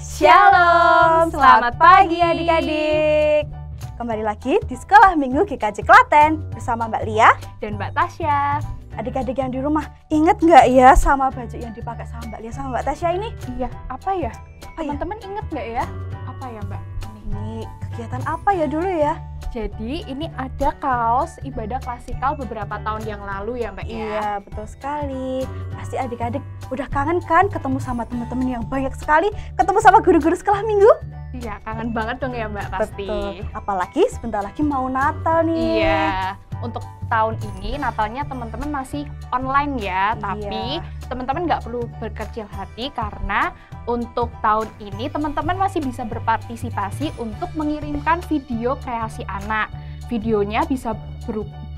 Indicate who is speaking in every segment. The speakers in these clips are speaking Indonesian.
Speaker 1: Shalom, selamat pagi adik-adik. Kembali lagi di Sekolah Minggu GKJ Klaten bersama Mbak Lia
Speaker 2: dan Mbak Tasya.
Speaker 1: Adik-adik yang di rumah, inget nggak ya sama baju yang dipakai sama Mbak Lia sama Mbak Tasya ini?
Speaker 2: Iya, apa ya? Teman-teman inget nggak ya? Apa ya Mbak?
Speaker 1: Ini kegiatan apa ya dulu ya?
Speaker 2: Jadi ini ada kaos ibadah klasikal beberapa tahun yang lalu ya Mbak ya?
Speaker 1: Iya, betul sekali. Pasti adik-adik udah kangen kan ketemu sama teman-teman yang banyak sekali, ketemu sama guru-guru sekolah minggu?
Speaker 2: Iya, kangen banget dong ya Mbak pasti.
Speaker 1: Betul. Apalagi sebentar lagi mau Natal nih.
Speaker 2: Iya, untuk tahun ini Natalnya teman-teman masih online ya, tapi teman-teman nggak perlu berkecil hati karena untuk tahun ini teman-teman masih bisa berpartisipasi untuk mengirimkan video kreasi anak. Videonya bisa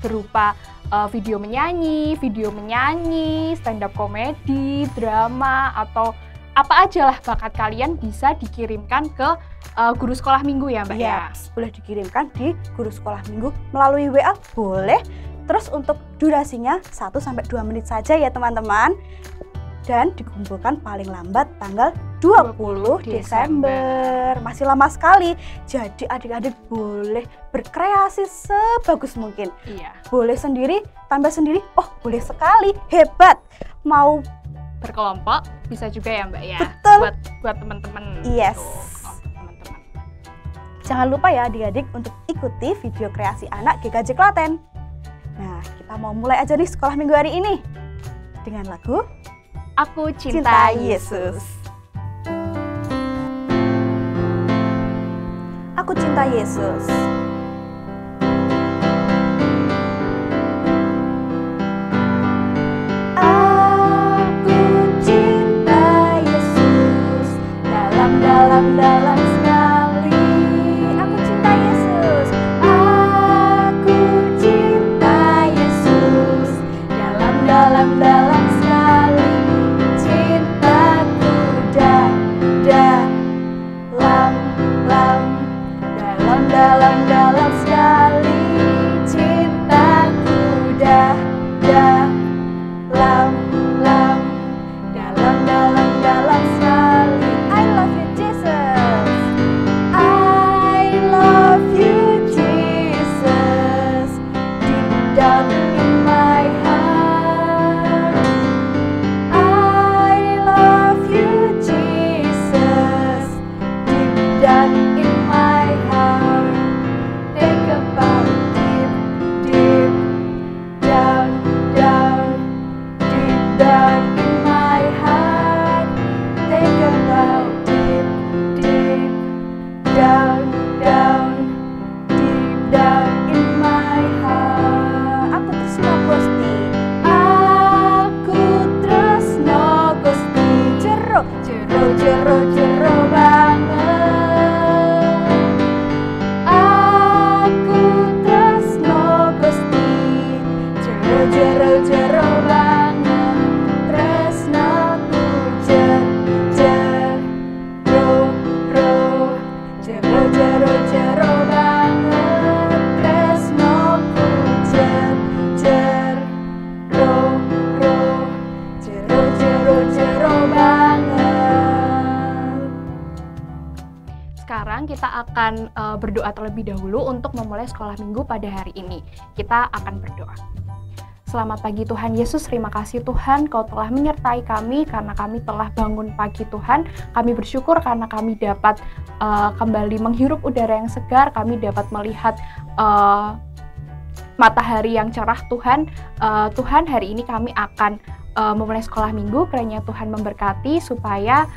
Speaker 2: berupa video menyanyi, stand up komedi, drama, atau apa aja lah bakat kalian bisa dikirimkan ke guru sekolah minggu ya Mbak ya?
Speaker 1: Boleh dikirimkan di guru sekolah minggu melalui WA, boleh. Terus untuk durasinya 1-2 menit saja ya teman-teman. Dan dikumpulkan paling lambat tanggal 20 Desember. Masih lama sekali. Jadi adik-adik boleh berkreasi sebagus mungkin.
Speaker 2: Iya.
Speaker 1: Boleh sendiri, tambah sendiri. Oh, boleh sekali. Hebat. Mau
Speaker 2: berkelompok bisa juga ya Mbak ya.
Speaker 1: Betul.
Speaker 2: Buat teman-teman.
Speaker 1: Yes.
Speaker 2: Teman-teman.
Speaker 1: Jangan lupa ya adik-adik untuk ikuti video kreasi anak GKJ Klaten. Nah, kita mau mulai aja nih sekolah minggu hari ini dengan lagu
Speaker 2: Aku Cinta
Speaker 1: Yesus. Aku cinta Yesus. Dalam sekali aku cinta Yesus. Aku cinta Yesus. Dalam sekali cintaku dalam sekali cintaku dalam sekali. I love you Jesus. I love you Jesus. Deep down in my heart. I love you Jesus. Deep down in my heart. Think about deep down in my heart. Think about deep down in my heart. Aku tresno Gusti. Aku tresno Gusti. Jero banget. Aku tresno Gusti. Jero banget. Tresnaku jero banget. Tresnoku jero banget.
Speaker 2: Sekarang kita akan berdoa terlebih dahulu untuk memulai sekolah minggu pada hari ini. Kita akan berdoa. Selamat pagi Tuhan Yesus, terima kasih Tuhan Kau telah menyertai kami karena kami telah bangun pagi Tuhan. Kami bersyukur karena kami dapat kembali menghirup udara yang segar, kami dapat melihat matahari yang cerah Tuhan. Tuhan, hari ini kami akan memulai sekolah minggu, kiranya Tuhan memberkati supaya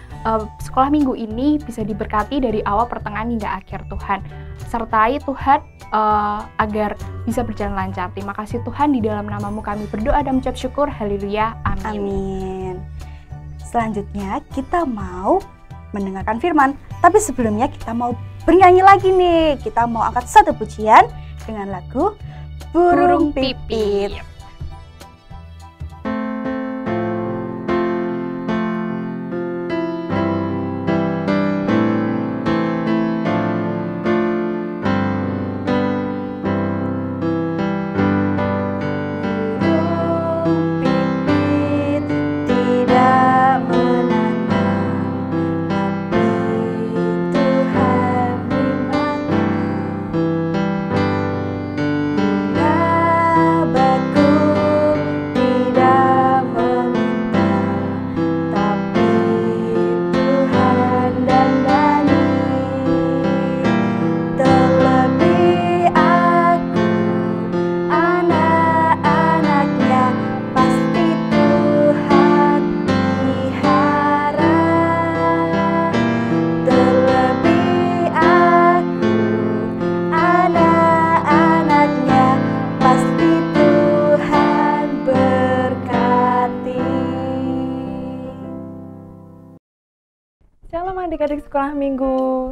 Speaker 2: sekolah minggu ini bisa diberkati dari awal, pertengahan hingga akhir Tuhan. Sertai Tuhan agar bisa berjalan lancar. Terima kasih Tuhan, di dalam nama-Mu kami berdoa dan mengucap syukur. Haleluya. Amin.
Speaker 1: Amin. Selanjutnya kita mau mendengarkan firman. Tapi sebelumnya kita mau bernyanyi lagi nih. Kita mau angkat satu pujian dengan lagu Burung Pipit. Tidak menanam, tapi
Speaker 3: Shalom adik-adik sekolah minggu.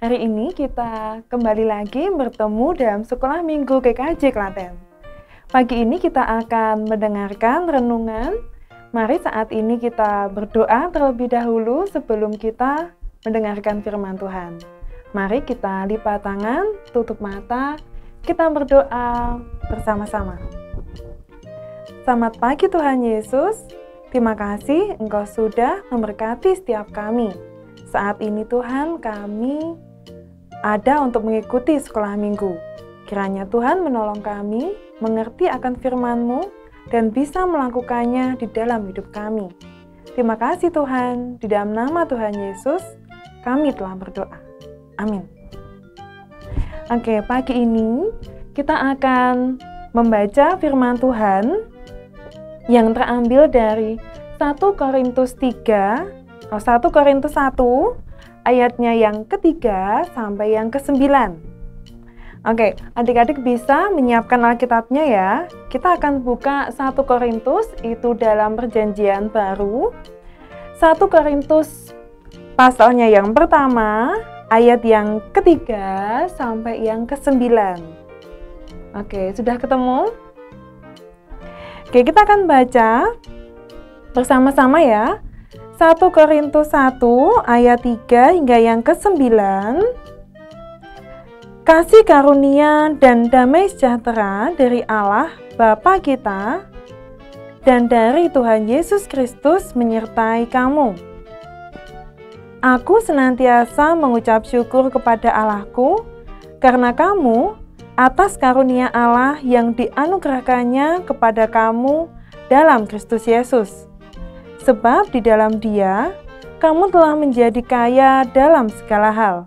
Speaker 3: Hari ini kita kembali lagi bertemu dalam sekolah minggu GKJ Klaten. Pagi ini kita akan mendengarkan renungan. Mari saat ini kita berdoa terlebih dahulu sebelum kita mendengarkan firman Tuhan. Mari kita lipat tangan, tutup mata, kita berdoa bersama-sama. Selamat pagi Tuhan Yesus. Terima kasih Engkau sudah memberkati setiap kami. Saat ini Tuhan, kami ada untuk mengikuti sekolah minggu. Kiranya Tuhan menolong kami mengerti akan firman-Mu dan bisa melakukannya di dalam hidup kami. Terima kasih Tuhan, di dalam nama Tuhan Yesus kami telah berdoa. Amin. Oke, pagi ini kita akan membaca firman Tuhan yang terambil dari 1 Korintus 1 ayatnya yang ketiga sampai yang ke-9. Oke, adik-adik bisa menyiapkan Alkitabnya ya. Kita akan buka 1 Korintus itu dalam Perjanjian Baru. 1 Korintus pasalnya yang pertama, ayat yang ketiga sampai yang ke-9. Oke, sudah ketemu? Oke, kita akan baca bersama-sama ya. 1 Korintus 1 ayat 3 hingga yang ke-9. Kasih karunia dan damai sejahtera dari Allah Bapa kita dan dari Tuhan Yesus Kristus menyertai kamu. Aku senantiasa mengucap syukur kepada Allahku karena kamu atas karunia Allah yang dianugerahkannya kepada kamu dalam Kristus Yesus. Sebab di dalam Dia, kamu telah menjadi kaya dalam segala hal,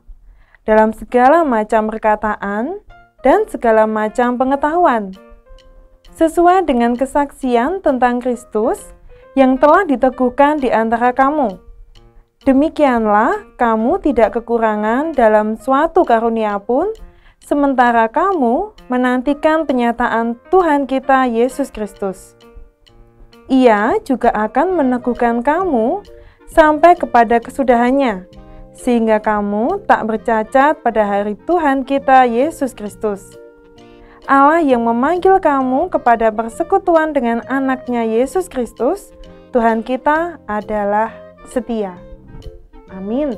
Speaker 3: dalam segala macam perkataan dan segala macam pengetahuan, sesuai dengan kesaksian tentang Kristus yang telah diteguhkan di antara kamu. Demikianlah kamu tidak kekurangan dalam suatu karunia pun, sementara kamu menantikan penyataan Tuhan kita Yesus Kristus. Ia juga akan meneguhkan kamu sampai kepada kesudahannya, sehingga kamu tak bercacat pada hari Tuhan kita Yesus Kristus. Allah yang memanggil kamu kepada persekutuan dengan anaknya Yesus Kristus, Tuhan kita adalah setia. Amin.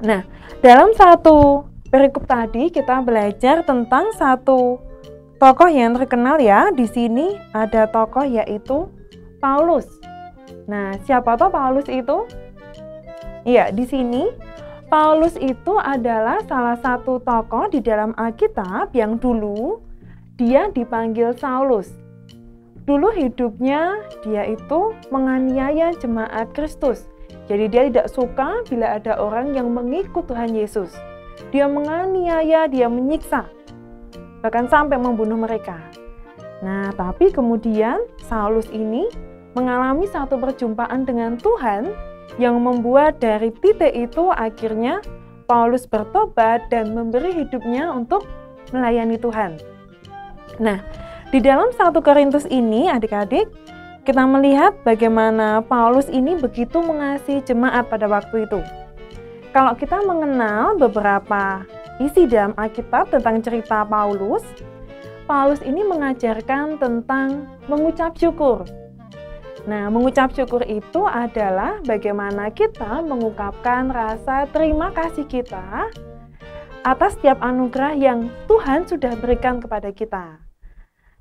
Speaker 3: Nah, dalam satu perikop tadi kita belajar tentang satu tokoh yang terkenal ya. Di sini ada tokoh yaitu Paulus. Nah, siapa toh Paulus itu? Iya, di sini Paulus itu adalah salah satu tokoh di dalam Alkitab yang dulu dia dipanggil Saulus. Dulu hidupnya dia itu menganiaya jemaat Kristus. Jadi dia tidak suka bila ada orang yang mengikut Tuhan Yesus. Dia menganiaya, dia menyiksa, bahkan sampai membunuh mereka. Nah, tapi kemudian Saulus ini mengalami satu perjumpaan dengan Tuhan yang membuat dari titik itu akhirnya Paulus bertobat dan memberi hidupnya untuk melayani Tuhan. Nah, di dalam 1 Korintus ini adik-adik, kita melihat bagaimana Paulus ini begitu mengasihi jemaat pada waktu itu. Kalau kita mengenal beberapa isi dalam Alkitab tentang cerita Paulus, Paulus ini mengajarkan tentang mengucap syukur. Nah, mengucap syukur itu adalah bagaimana kita mengungkapkan rasa terima kasih kita atas setiap anugerah yang Tuhan sudah berikan kepada kita.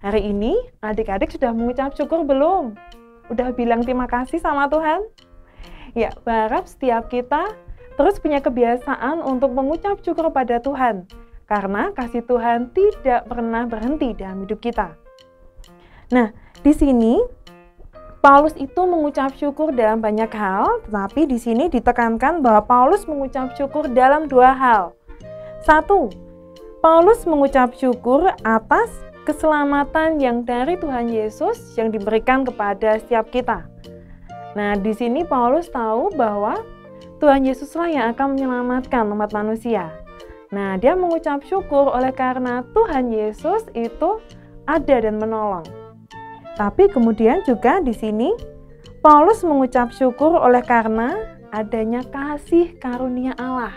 Speaker 3: Hari ini, adik-adik sudah mengucap syukur belum? Udah bilang terima kasih sama Tuhan? Ya, berharap setiap kita terus punya kebiasaan untuk mengucap syukur pada Tuhan, karena kasih Tuhan tidak pernah berhenti dalam hidup kita. Nah, di sini Paulus itu mengucap syukur dalam banyak hal, tetapi di sini ditekankan bahwa Paulus mengucap syukur dalam dua hal. Satu, Paulus mengucap syukur atas keselamatan yang dari Tuhan Yesus yang diberikan kepada setiap kita. Nah, di sini Paulus tahu bahwa Tuhan Yesuslah yang akan menyelamatkan umat manusia. Nah, dia mengucap syukur oleh karena Tuhan Yesus itu ada dan menolong. Tapi kemudian juga di sini Paulus mengucap syukur oleh karena adanya kasih karunia Allah.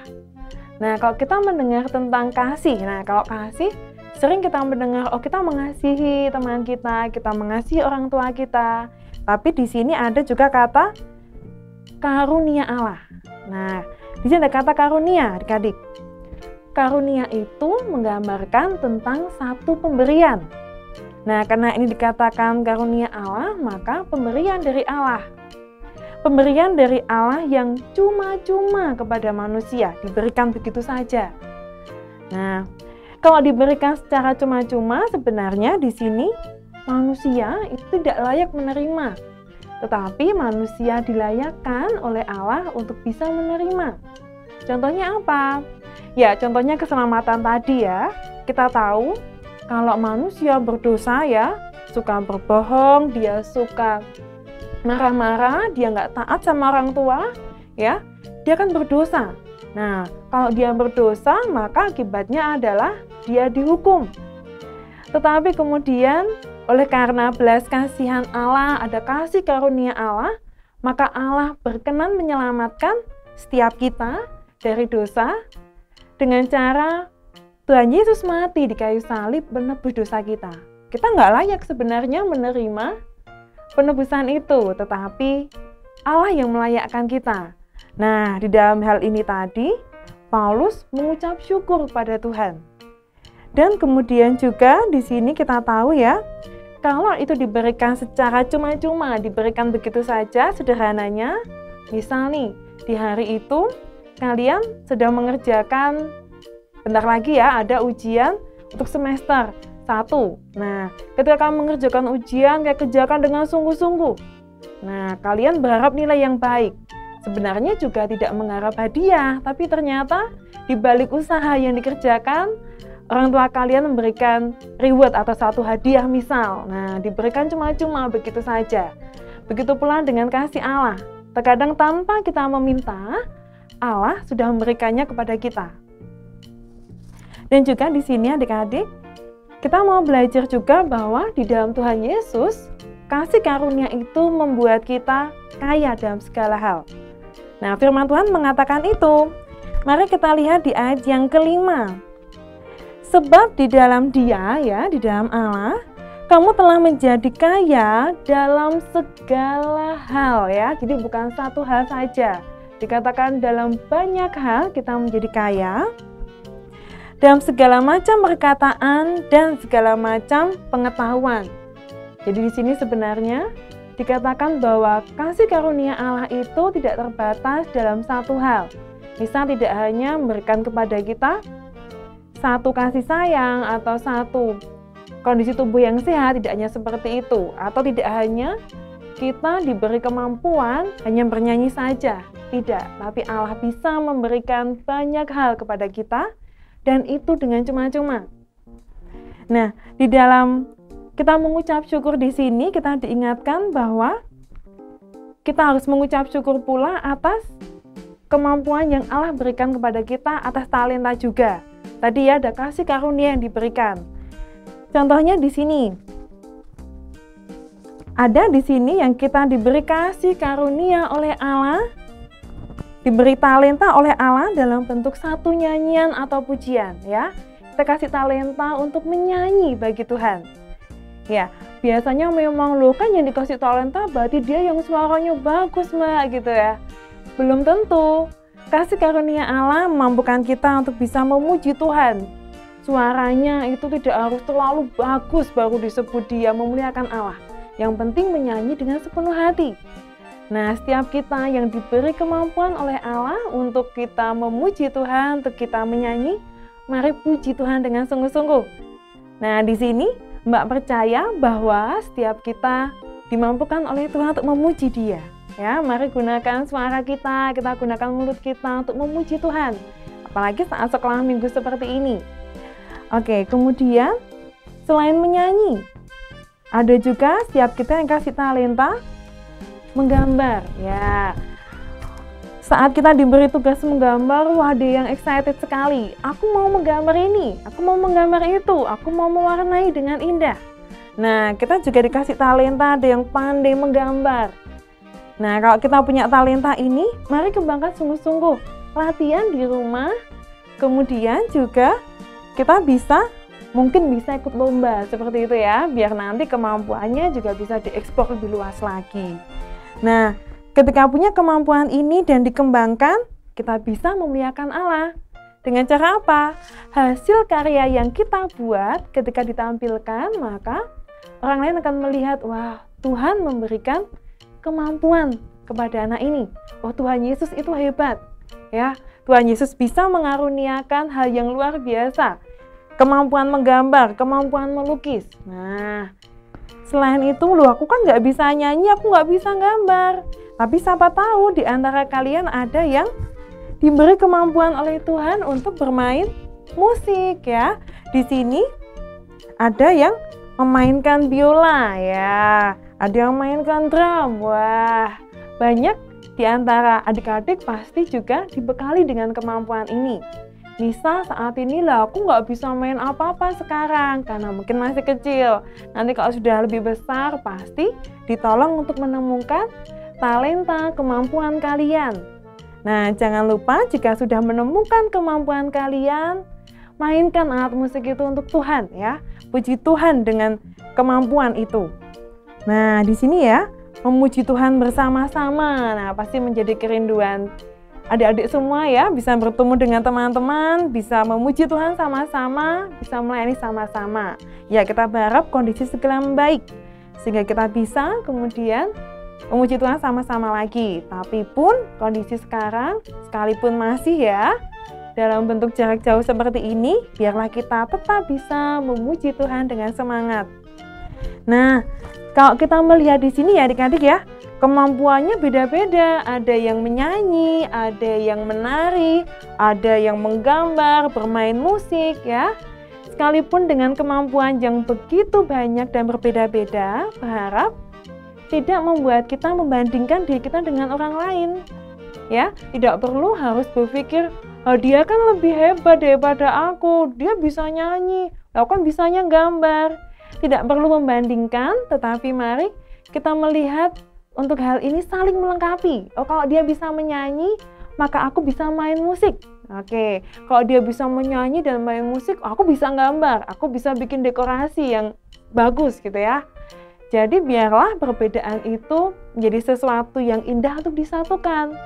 Speaker 3: Nah, kalau kita mendengar tentang kasih, kalau kasih sering kita mendengar, oh kita mengasihi teman kita mengasihi orang tua kita. Tapi di sini ada juga kata karunia Allah. Nah, di sini ada kata karunia, adik-adik. Karunia itu menggambarkan tentang satu pemberian. Nah, karena ini dikatakan karunia Allah, maka pemberian dari Allah. Pemberian dari Allah yang cuma-cuma kepada manusia, diberikan begitu saja. Nah, kalau diberikan secara cuma-cuma, sebenarnya di sini manusia itu tidak layak menerima. Tetapi manusia dilayakkan oleh Allah untuk bisa menerima. Contohnya apa? Ya, contohnya keselamatan tadi ya. Kita tahu kalau manusia berdosa ya, suka berbohong, dia suka marah-marah, dia nggak taat sama orang tua, ya, dia kan berdosa. Nah, kalau dia berdosa, maka akibatnya adalah dia dihukum. Tetapi kemudian, oleh karena belas kasihan Allah, ada kasih karunia Allah, maka Allah berkenan menyelamatkan setiap kita dari dosa dengan cara Tuhan Yesus mati di kayu salib menebus dosa kita. Kita nggak layak sebenarnya menerima penebusan itu, tetapi Allah yang melayakkan kita. Nah, di dalam hal ini tadi, Paulus mengucap syukur pada Tuhan. Dan kemudian juga di sini kita tahu ya, kalau itu diberikan secara cuma-cuma, diberikan begitu saja sederhananya, misal nih, di hari itu kalian sedang mengerjakan, bentar lagi ya, ada ujian untuk semester 1. Nah, ketika kalian mengerjakan ujian, kalian kerjakan dengan sungguh-sungguh. Nah, kalian berharap nilai yang baik. Sebenarnya juga tidak mengharap hadiah, tapi ternyata di balik usaha yang dikerjakan, orang tua kalian memberikan reward atau satu hadiah misal. Nah, diberikan cuma-cuma begitu saja. Begitu pula dengan kasih Allah. Terkadang tanpa kita meminta, Allah sudah memberikannya kepada kita. Dan juga di sini adik-adik, kita mau belajar juga bahwa di dalam Tuhan Yesus, kasih karunia itu membuat kita kaya dalam segala hal. Nah, firman Tuhan mengatakan itu. Mari kita lihat di ayat yang kelima. Sebab di dalam Dia, ya, di dalam Allah, kamu telah menjadi kaya dalam segala hal, ya. Jadi bukan satu hal saja. Dikatakan dalam banyak hal kita menjadi kaya. Dalam segala macam perkataan dan segala macam pengetahuan. Jadi di sini sebenarnya dikatakan bahwa kasih karunia Allah itu tidak terbatas dalam satu hal. Misal tidak hanya memberikan kepada kita satu kasih sayang atau satu kondisi tubuh yang sehat, tidak hanya seperti itu. Atau tidak hanya kita diberi kemampuan hanya bernyanyi saja. Tidak, tapi Allah bisa memberikan banyak hal kepada kita. Dan itu dengan cuma-cuma. Nah, di dalam kita mengucap syukur di sini, kita diingatkan bahwa kita harus mengucap syukur pula atas kemampuan yang Allah berikan kepada kita, atas talenta juga. Tadi ya, ada kasih karunia yang diberikan. Contohnya di sini. Ada di sini yang kita diberi kasih karunia oleh Allah, diberi talenta oleh Allah dalam bentuk satu nyanyian atau pujian, ya. Kita kasih talenta untuk menyanyi bagi Tuhan. Ya, biasanya memang loh kan yang dikasih talenta berarti dia yang suaranya bagus, Mbak, gitu ya. Belum tentu. Kasih karunia Allah memampukan kita untuk bisa memuji Tuhan. Suaranya itu tidak harus terlalu bagus baru disebut dia memuliakan Allah. Yang penting menyanyi dengan sepenuh hati. Nah, setiap kita yang diberi kemampuan oleh Allah untuk kita memuji Tuhan, untuk kita menyanyi, mari puji Tuhan dengan sungguh-sungguh. Nah, di sini Mbak percaya bahwa setiap kita dimampukan oleh Tuhan untuk memuji Dia. Ya, mari gunakan suara kita gunakan mulut kita untuk memuji Tuhan. Apalagi saat sekolah minggu seperti ini. Oke, kemudian selain menyanyi, ada juga setiap kita yang kasih talenta menggambar, ya. Saat kita diberi tugas menggambar, wah ada yang excited sekali. Aku mau menggambar ini, aku mau menggambar itu, aku mau mewarnai dengan indah. Nah, kita juga dikasih talenta, ada yang pandai menggambar. Nah, kalau kita punya talenta ini, mari kembangkan sungguh-sungguh. Latihan di rumah, kemudian juga kita mungkin bisa ikut lomba seperti itu ya, biar nanti kemampuannya juga bisa diekspor lebih luas lagi. Nah, ketika punya kemampuan ini dan dikembangkan, kita bisa memuliakan Allah. Dengan cara apa? Hasil karya yang kita buat ketika ditampilkan, maka orang lain akan melihat, wah, Tuhan memberikan kemampuan kepada anak ini. Oh, Tuhan Yesus itu hebat. Ya, Tuhan Yesus bisa mengaruniakan hal yang luar biasa. Kemampuan menggambar, kemampuan melukis. Nah, selain itu, aku kan nggak bisa nyanyi, aku nggak bisa gambar. Tapi siapa tahu di antara kalian ada yang diberi kemampuan oleh Tuhan untuk bermain musik ya. Di sini ada yang memainkan biola ya, ada yang memainkan drum. Wah, banyak di antara adik-adik pasti juga dibekali dengan kemampuan ini. Misal saat ini aku nggak bisa main apa-apa sekarang karena mungkin masih kecil. Nanti kalau sudah lebih besar pasti ditolong untuk menemukan talenta kemampuan kalian. Nah, jangan lupa jika sudah menemukan kemampuan kalian, mainkan alat musik itu untuk Tuhan ya. Puji Tuhan dengan kemampuan itu. Nah, di sini ya, memuji Tuhan bersama-sama. Nah, pasti menjadi kerinduan adik-adik semua ya, bisa bertemu dengan teman-teman, bisa memuji Tuhan sama-sama, bisa melayani sama-sama. Ya, kita berharap kondisi segera membaik, sehingga kita bisa kemudian memuji Tuhan sama-sama lagi. Tapi pun kondisi sekarang, sekalipun masih ya, dalam bentuk jarak jauh seperti ini, biarlah kita tetap bisa memuji Tuhan dengan semangat. Nah, kalau kita melihat di sini ya adik-adik ya, kemampuannya beda-beda. Ada yang menyanyi, ada yang menari, ada yang menggambar, bermain musik ya. Sekalipun dengan kemampuan yang begitu banyak dan berbeda-beda, berharap tidak membuat kita membandingkan diri kita dengan orang lain. Ya, tidak perlu harus berpikir, oh, dia kan lebih hebat daripada aku, dia bisa nyanyi, aku kan bisanya gambar. Tidak perlu membandingkan, tetapi mari kita melihat untuk hal ini saling melengkapi. Oh, kalau dia bisa menyanyi, maka aku bisa main musik. Oke, kalau dia bisa menyanyi dan main musik, aku bisa gambar, aku bisa bikin dekorasi yang bagus gitu ya. Jadi biarlah perbedaan itu menjadi sesuatu yang indah untuk disatukan.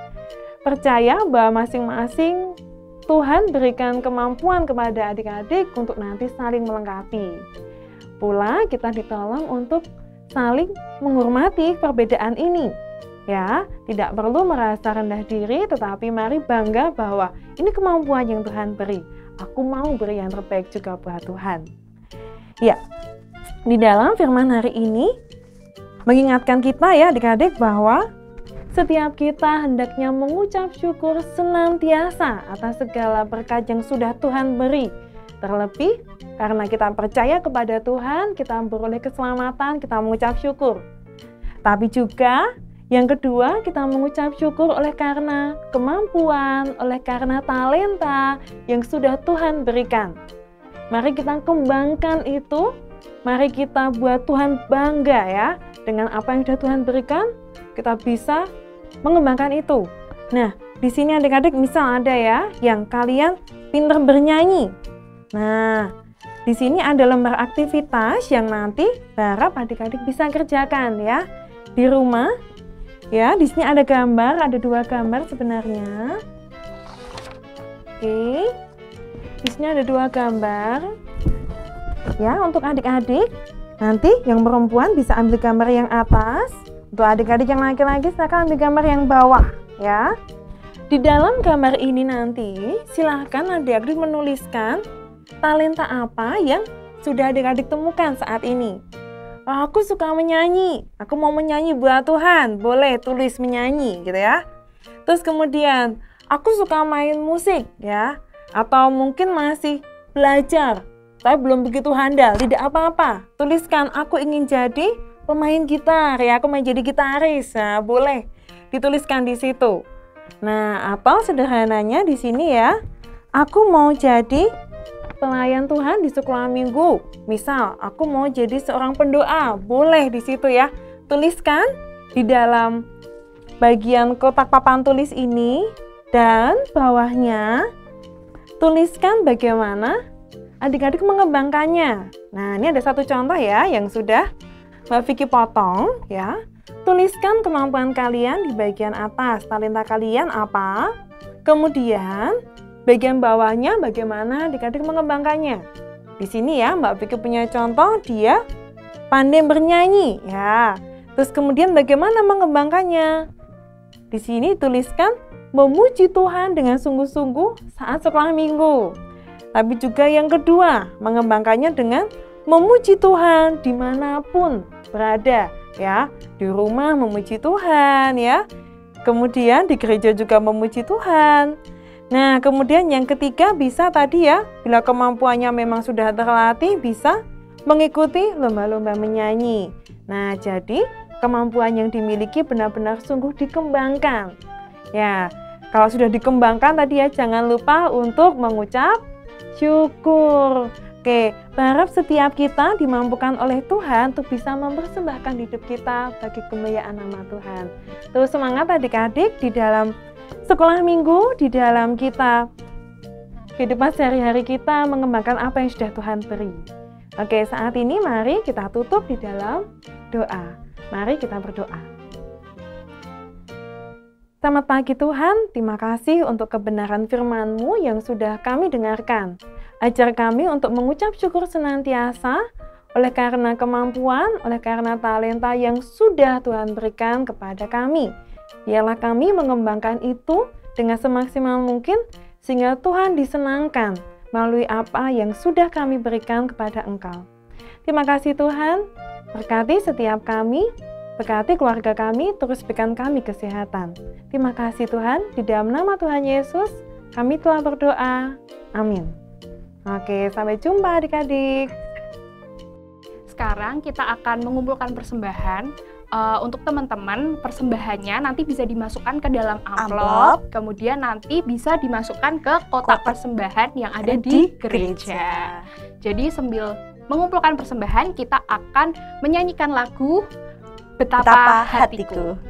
Speaker 3: Percaya bahwa masing-masing Tuhan berikan kemampuan kepada adik-adik untuk nanti saling melengkapi. Pula kita ditolong untuk saling menghormati perbedaan ini. Ya, tidak perlu merasa rendah diri, tetapi mari bangga bahwa ini kemampuan yang Tuhan beri. Aku mau beri yang terbaik juga buat Tuhan. Ya, di dalam firman hari ini mengingatkan kita ya adik-adik bahwa setiap kita hendaknya mengucap syukur senantiasa atas segala berkat yang sudah Tuhan beri. Terlebih karena kita percaya kepada Tuhan, kita beroleh keselamatan, kita mengucap syukur. Tapi juga yang kedua, kita mengucap syukur oleh karena kemampuan, oleh karena talenta yang sudah Tuhan berikan. Mari kita kembangkan itu, mari kita buat Tuhan bangga ya. Dengan apa yang sudah Tuhan berikan, kita bisa mengembangkan itu. Nah, di sini adik-adik misal ada ya, yang kalian pintar bernyanyi. Nah, di sini ada lembar aktivitas yang nanti berharap adik-adik bisa kerjakan ya di rumah. Ya, di sini ada gambar, ada 2 gambar sebenarnya. Oke, di sini ada 2 gambar. Ya, untuk adik-adik nanti yang perempuan bisa ambil gambar yang atas. Untuk adik-adik yang laki-laki silakan ambil gambar yang bawah ya. Di dalam gambar ini nanti silahkan adik-adik menuliskan talenta apa yang sudah adik-adik temukan saat ini. Oh, aku suka menyanyi, aku mau menyanyi buat Tuhan, boleh tulis menyanyi gitu ya. Terus kemudian aku suka main musik ya, atau mungkin masih belajar tapi belum begitu handal, tidak apa-apa. Tuliskan aku ingin jadi pemain gitar ya, aku mau jadi gitaris. Nah, boleh dituliskan di situ. Nah, atau sederhananya di sini ya, aku mau jadi pelayan Tuhan di sekolah minggu. Misal, aku mau jadi seorang pendoa, boleh di situ ya. Tuliskan di dalam bagian kotak papan tulis ini dan bawahnya tuliskan bagaimana adik-adik mengembangkannya. Nah, ini ada satu contoh ya yang sudah Mbak Vicky potong ya. Tuliskan kemampuan kalian di bagian atas, talenta kalian apa. Kemudian bagian bawahnya bagaimana adik-adik mengembangkannya. Di sini ya Mbak Vicky punya contoh, dia pandai bernyanyi ya. Terus kemudian bagaimana mengembangkannya? Di sini tuliskan memuji Tuhan dengan sungguh-sungguh saat sekolah minggu. Tapi juga yang kedua, mengembangkannya dengan memuji Tuhan dimanapun berada ya. Di rumah memuji Tuhan ya. Kemudian di gereja juga memuji Tuhan. Nah, kemudian yang ketiga bisa tadi ya, bila kemampuannya memang sudah terlatih, bisa mengikuti lomba-lomba menyanyi. Nah, jadi kemampuan yang dimiliki benar-benar sungguh dikembangkan. Ya, kalau sudah dikembangkan tadi ya, jangan lupa untuk mengucap syukur. Oke, berharap setiap kita dimampukan oleh Tuhan untuk bisa mempersembahkan hidup kita bagi kemuliaan nama Tuhan. Terus semangat adik-adik di dalam sekolah minggu, di dalam kita kehidupan sehari-hari kita mengembangkan apa yang sudah Tuhan beri. Oke, saat ini mari kita tutup di dalam doa. Mari kita berdoa. Selamat pagi Tuhan, terima kasih untuk kebenaran firman-Mu yang sudah kami dengarkan. Ajar kami untuk mengucap syukur senantiasa oleh karena kemampuan, oleh karena talenta yang sudah Tuhan berikan kepada kami. Biarlah kami mengembangkan itu dengan semaksimal mungkin sehingga Tuhan disenangkan melalui apa yang sudah kami berikan kepada Engkau. Terima kasih Tuhan, berkati setiap kami, berkati keluarga kami, terus berikan kami kesehatan. Terima kasih Tuhan, di dalam nama Tuhan Yesus kami telah berdoa. Amin. Oke, sampai jumpa adik-adik.
Speaker 2: Sekarang kita akan mengumpulkan persembahan. Untuk teman-teman, persembahannya nanti bisa dimasukkan ke dalam amplop, kemudian nanti bisa dimasukkan ke kotak persembahan yang ada di gereja. Jadi sambil mengumpulkan persembahan, kita akan menyanyikan lagu Betapa Hatiku.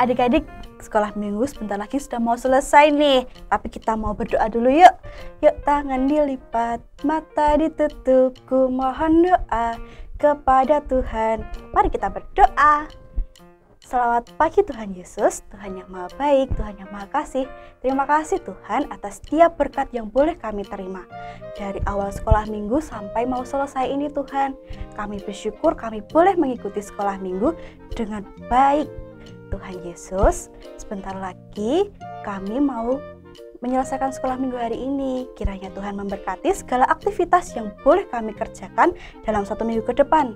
Speaker 1: Adik-adik, sekolah minggu sebentar lagi sudah mau selesai nih. Tapi kita mau berdoa dulu yuk. Yuk, tangan dilipat, mata ditutup, ku mohon doa kepada Tuhan. Mari kita berdoa. Selamat pagi Tuhan Yesus, Tuhan yang Maha Baik, Tuhan yang Maha Kasih. Terima kasih Tuhan atas setiap berkat yang boleh kami terima. Dari awal sekolah minggu sampai mau selesai ini Tuhan. Kami bersyukur kami boleh mengikuti sekolah minggu dengan baik. Tuhan Yesus, sebentar lagi kami mau menyelesaikan sekolah minggu hari ini. Kiranya Tuhan memberkati segala aktivitas yang boleh kami kerjakan dalam 1 minggu ke depan.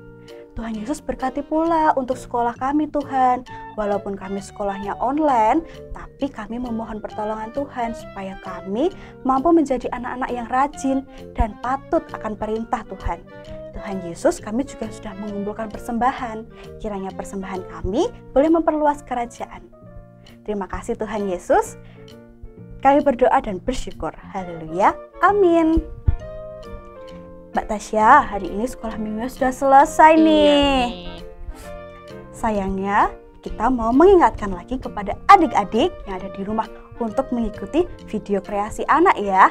Speaker 1: Tuhan Yesus berkati pula untuk sekolah kami Tuhan. Walaupun kami sekolahnya online, tapi kami memohon pertolongan Tuhan supaya kami mampu menjadi anak-anak yang rajin dan patut akan perintah Tuhan. Tuhan Yesus, kami juga sudah mengumpulkan persembahan. Kiranya persembahan kami boleh memperluas kerajaan. Terima kasih Tuhan Yesus. Kami berdoa dan bersyukur. Haleluya. Amin. Mbak Tasya, hari ini sekolah minggunya sudah selesai nih. Sayangnya, kita mau mengingatkan lagi kepada adik-adik yang ada di rumah untuk mengikuti video kreasi anak ya.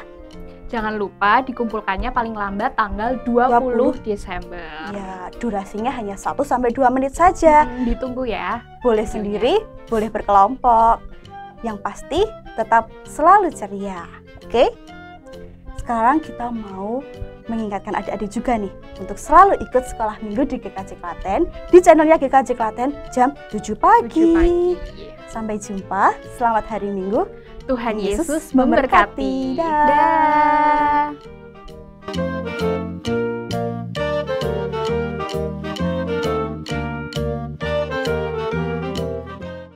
Speaker 2: Jangan lupa dikumpulkannya paling lambat tanggal 20 Desember.
Speaker 1: Ya, durasinya hanya 1-2 menit saja.
Speaker 2: Ditunggu ya.
Speaker 1: Boleh sendiri, boleh berkelompok. Yang pasti tetap selalu ceria. Oke? Sekarang kita mau mengingatkan adik-adik juga nih untuk selalu ikut sekolah minggu di GKJ Klaten di channelnya GKJ Klaten jam 7 pagi. Sampai jumpa, selamat hari Minggu.
Speaker 2: Tuhan Yesus memberkati.
Speaker 1: Dah.